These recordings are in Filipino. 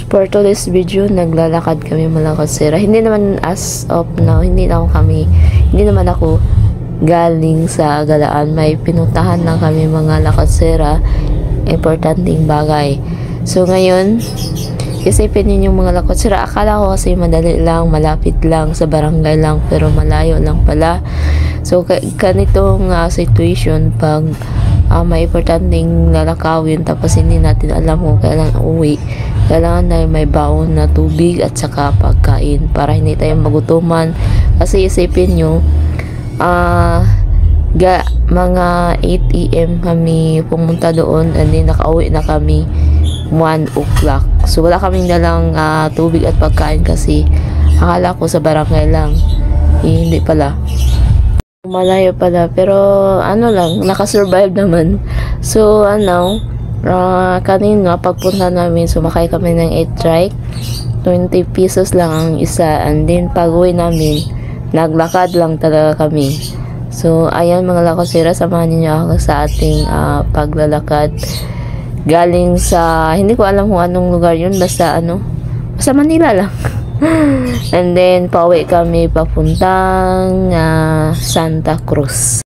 For today's video, naglalakad kami mula Cosera. Hindi naman as of now, hindi naman ako galing sa Galaan. May pinuntahan lang kami mga Lakosera, importanteng bagay. So ngayon, isipin niyo yung mga Lakosera. Akala ko kasi madali lang, malapit lang, sa barangay lang, pero malayo lang pala. So ganitong situation pag may importanteng lalakawin tapos hindi natin alam kung kailan uwi, kailangan na may baon na tubig at saka pagkain para hindi tayo magutuman. Kasi isipin nyo, mga 8 AM kami pumunta doon and then nakauwi na kami 1 o'clock. So wala kaming dalang tubig at pagkain kasi akala ko sa barangay lang, hindi pala, malayo pala, pero ano lang, nakasurvive naman. So kanina pagpunta namin, sumakay kami ng 8 trike, 20 pesos lang ang isa, and then pag uwi namin naglakad lang talaga kami. So ayan mga Lakosera, samahan niyo ako sa ating paglalakad galing sa, hindi ko alam kung anong lugar yun, basta Manila lang. And then pauwi kami papuntang Santa Cruz.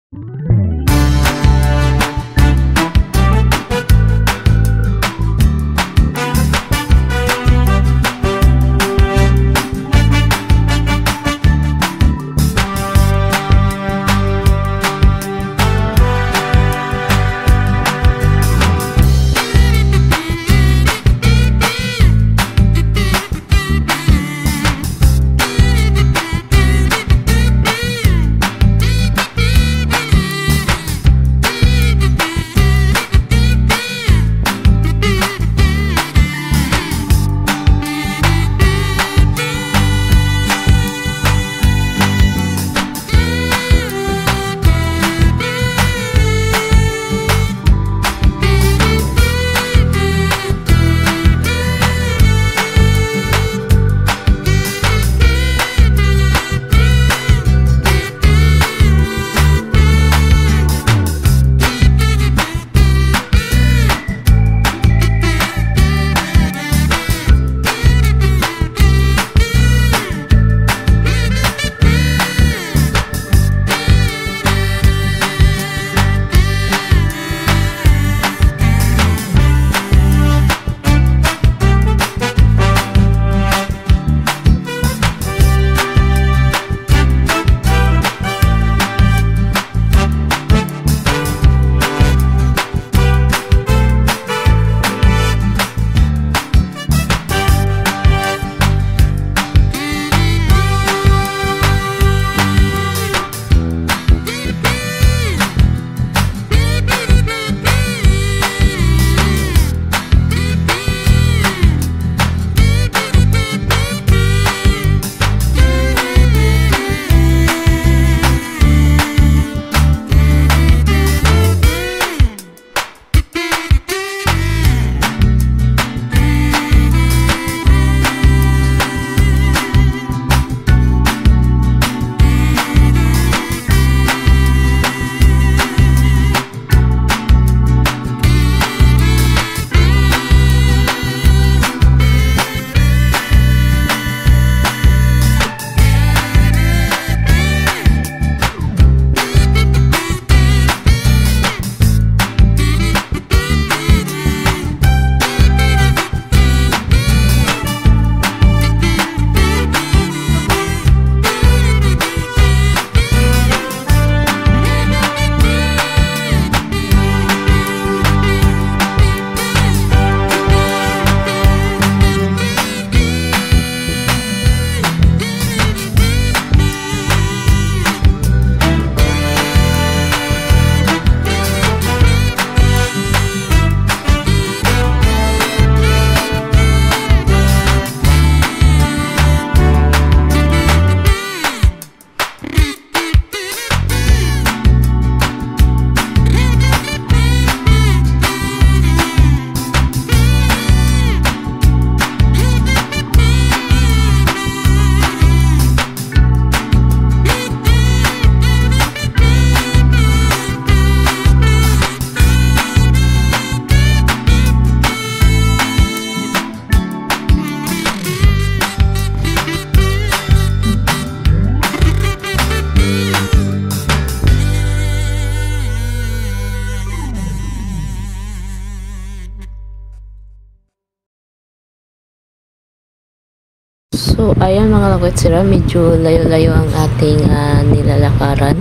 So, ayan mga lakotsira, medyo layo-layo ang ating nilalakaran.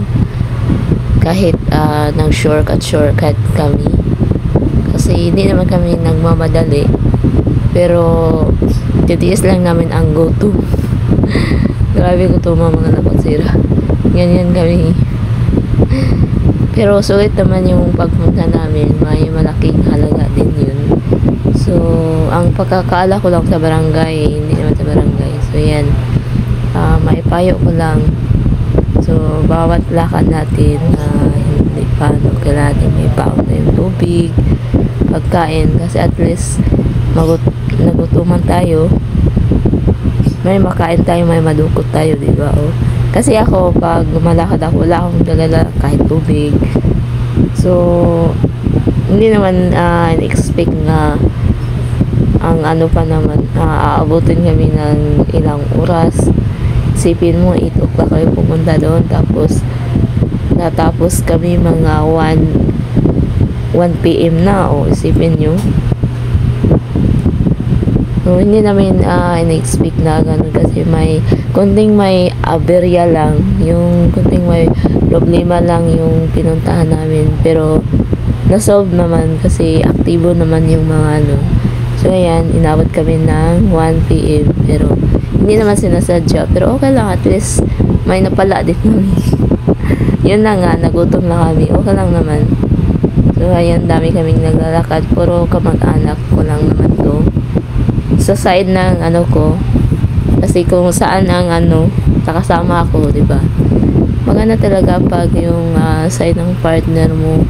Kahit nag-shortcut kami. Kasi hindi naman kami nagmamadali. Pero, titiis lang namin ang go-to. Grabe ko to mga lakotsira. Ganyan kami. Pero, sulit naman yung pagpunta namin. May malaking halaga din yun. So, ang pagkakaala ko lang sa barangay, hindi naman sa barangay. So, yan. Maipayo ko lang. So, bawat lakad natin, hindi paano, kailangan natin may paon na yung tubig, pagkain. Kasi at least, nagutuman tayo. May makain tayo, may madukot tayo, diba? O, kasi ako, pag malakad ako, wala akong dalala kahit tubig. So, hindi naman expect na ang ano pa naman, aabutin kami ng ilang oras. Isipin mo, 8 o'clock kayo pumunta doon, tapos natapos kami mga 1 PM na, o isipin nyo. So, hindi namin in-expect na ganun kasi may aberya lang, yung kunting may problema lang yung pinuntahan namin, pero na-solve naman kasi aktibo naman yung mga ano. So, ayan, inabot kami ng 1 PM. Pero, hindi naman sinasadya. Pero, okay lang. At least, may napala din kami. Yun na nga, nagutom na kami. Okay lang naman. So, ayan, dami kaming naglalakad. Puro kamag-anak ko lang naman to. Sa side ng ano ko. Kasi kung saan ang ano, nakasama ako, diba? Maganda talaga pag yung side ng partner mo,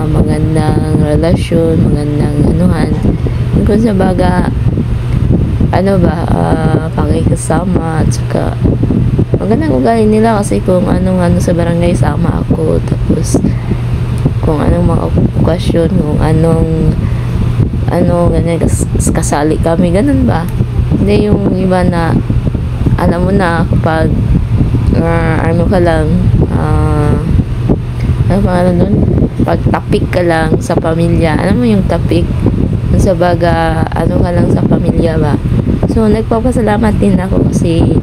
magandang relasyon, magandang anuhan. Kung sa baga pakikasama at saka magandang ugali nila kasi kung anong sa barangay sama ako, tapos kung anong mga okasyon, kung ganyan kasali kami, ganun ba? Hindi yung iba na alam mo na kapag ano ka lang pag topic ka lang sa pamilya, alam mo yung topic sa baga, ka lang sa pamilya ba. So, nagpapasalamat din ako kasi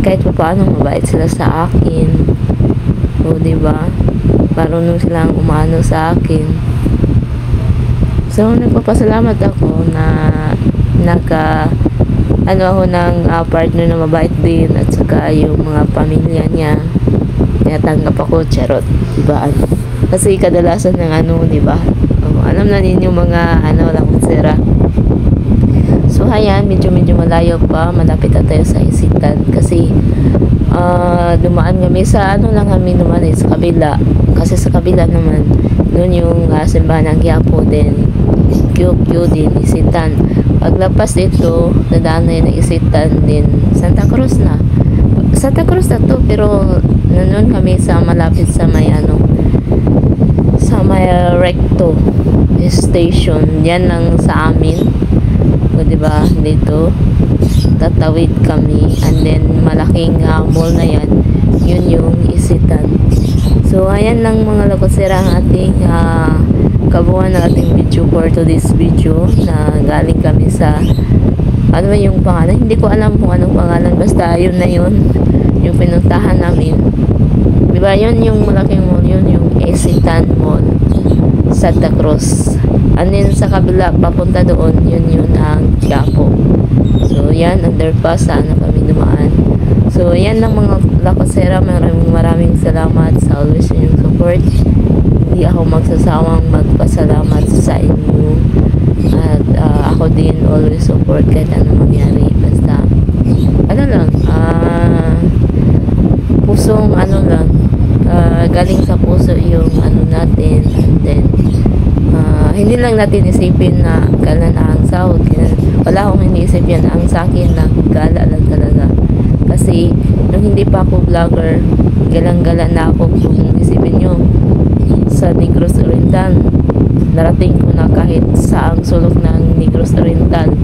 kahit pa paano mabait sila sa akin. O, diba? Marunong silang umano sa akin. So, nagpapasalamat ako na ako ng partner na mabait din at saka yung mga pamilya niya. Tinatanggap ako, charot. Diba? Kasi kadalasan ng diba? Alam na ninyo mga lakotsira. So, ayan, medyo malayo pa. Malapit na tayo sa Isitan. Kasi, dumaan kami sa lang kami dumaan sa kabila. Kasi sa kabila naman, doon yung simbahan ng Quiapo din. QQ din, Isitan. Paglapas dito, nadaan na yun ng Isitan din. Santa Cruz na. Santa Cruz na to, pero nanoon kami sa malapit sa may sa may recto station. Yan lang sa amin. O, diba? Dito tatawid kami and then malaking mall na yan. Yun yung Isitan. So, ayan lang mga lakotsira ang ating kabuuan ng ating video for today's video na galing kami sa ano ba yung pangalan? Hindi ko alam kung anong pangalan. Basta yun na yun. Yung pinuntahan namin. Diba? Yun yung malaking mall. Yun yung Isitan Mall. Santa Cruz. And then sa kabila, papunta doon, yun ang Quiapo. So, yan, underpass, sana kami dumaan. So, yan lang mga lakotsira. Maraming salamat sa always yung support. Hindi ako magsasawang magpasalamat sa inyo. At ako din always support kahit ano mangyari. Basta, pusong galing sa puso yung natin. And then, hindi lang natin isipin na kailan ang sahod. Wala akong iniisip yan. Ang sa akin lang, gala lang talaga. Kasi, nung hindi pa ako vlogger, galang-gala na ako. Kung isipin nyo, sa Negros Oriental, narating ko na kahit sa ang sulok ng Negros Oriental.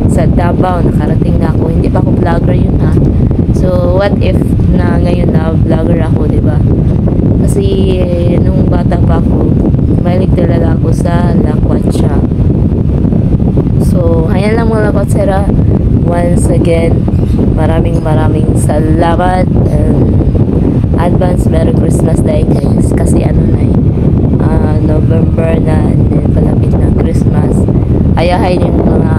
Sa Davao, nakarating na ako. Hindi pa ako vlogger yun ha. So, what if na ngayon na vlogger ako, diba? Kasi, nung bata pa ako, mahilig talaga ako sa lakwatsa. So, ayan lang mga lakotsira. Once again, Maraming salamat and advance Merry Christmas day guys, kasi ano na November na and then palapit na Christmas. Ayahay yung mga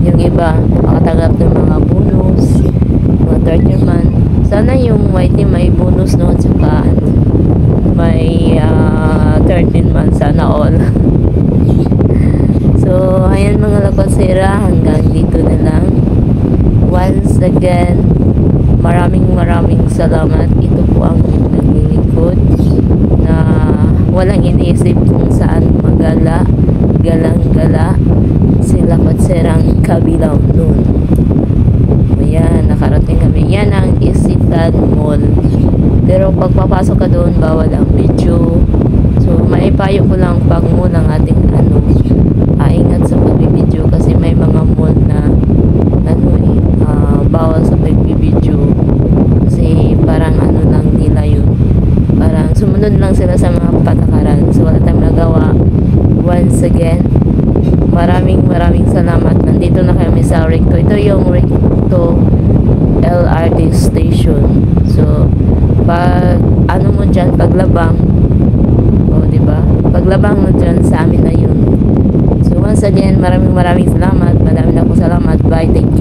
yung iba makatanggap ng mga bonus, mga 30 month. Sana yung white team may bonus no, tsaka may 13 months sana all. So ayan mga lakwatsera, hanggang dito na lang. Once again, maraming salamat. Ito po ang naglilingkod na walang iniisip kung saan galang-gala sila lakwatsерang kabilang nun. Ayan, nakarating kami. Yan ang Isitan Mall. Pero pagpapasok ka doon, bawal ang video. So maipayo ko lang pag mall ang ating ingat sa pagbibideo, kasi may mga mall na bawal sa pagbibideo, kasi parang lang nila yun, parang sumunod lang sila sa mga patakaran. So wala tayong nagawa. Once again, maraming salamat. Nandito na kami sa Recto. Ito yung Recto LRT station. So pag mo dyan, paglabang, diba, paglabang mo dyan, sa amin na yun. So once again, maraming salamat. Madami na akong salamat. Bye, thank you.